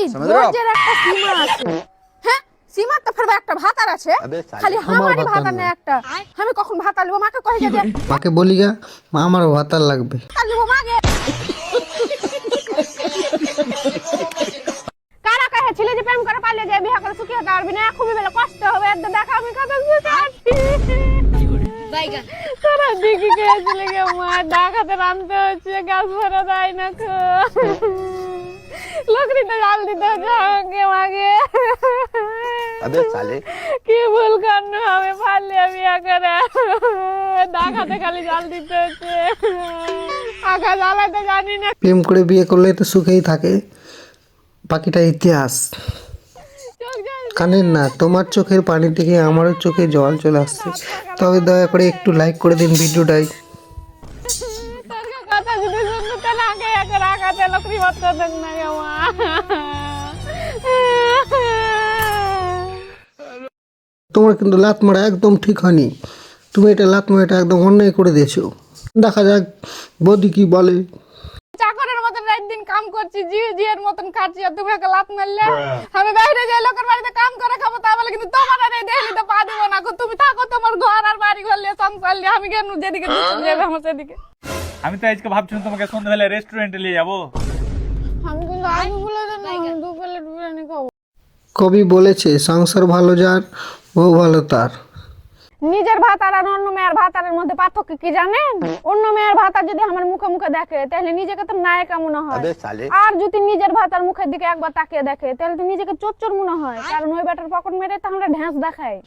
এই ধৈর্যের একটা সীমা আছে। হ্যাঁ, সীমা তো ফের একটা ভাতার আছে, খালি আমারই ভাতার না একটা। আমি কখন ভাতা লিব? মাকে কই যে মাকে বলি গা, মা আমার ভাতার লাগবে। ভাতা লিব মাকে। কারা কাহে ছেলে যে প্রেম করে পালিয়ে যায়, বিয়ে করে সুখী হতে পারবি না, খুবই বেলা কষ্ট হবে। একদম দেখা আমি কত সুখে আছি। তোরা দেখি গেছিল গে মা, ডাকাতে রামতে হচ্ছে, গাছ ভরা দেয় না খো, লকড়িতে জাল দিতে হচ্ছে আমাকে মাকে। কি ভুল কান্ন হবে পারলে বিয়ে করে, ডাকাতে খালি জাল দিতে হচ্ছে, আঁকা জ্বালাতে জানি না। প্রেম করে বিয়ে করলে তো সুখেই থাকে, বাকিটা ইতিহাস। কানের না, তোমার চোখের পানি থেকে আমারও চোখে জল চলে আসছে। তবে দয়া করে একটু লাইক করে দিন ভিডিওটাই। কথা যদি শুনতে তাহলে আগে আগে রাখাতে লকড়ি বাচ্চা দেখ না গে মা। তোমার কিন্তু লাত মারা একদম ঠিক হয়নি, তুমি এটা লাত মারাটা একদম অন্যায় করে দিয়েছো। দেখা যাক বৌদি কি বলে। চাকরের মতন রাত দিন কাম করছি, জিয়ের মতন খাচ্ছি, আর তুমি একটা লাত মারলে। আমি বাইরে যাই লোকের বাড়িতে কাম করে খাবো, তা বলে কিন্তু তোমার আর এই দেখলি তো পা দিব না। তুমি থাকো তোমার ঘর আর বাড়ি ঘর নিয়ে সংসার নিয়ে, আমি কেন যেদিকে যাবে আমার সেদিকে। আমি তো আজকে ভাবছিলাম তোমাকে সন্ধ্যাবেলা রেস্টুরেন্টে নিয়ে যাবো। আমি কিন্তু আগে বলে দেন, আমি 2 প্লেট বিরিয়ানি খাবো। কবি বলেছে সংসার ভালো যার বউ ভালো তার। নিজের ভাতার আর অন্য মেয়ের ভাতারের মধ্যে পার্থক্য কি জানেন? অন্য মেয়ের ভাতার যদি আমার মুখে মুখে দেখে তাহলে নিজেকে তো নায়িকা মনে হয়, আর যদি নিজের ভাতার মুখের দিকে একবার তাকিয়ে দেখে তাহলে তো নিজেকে চোর চোর মনে হয়, কারণ ওই বেটার পকেট মেরে তাহলে ঢ্যাঁস দেখায়।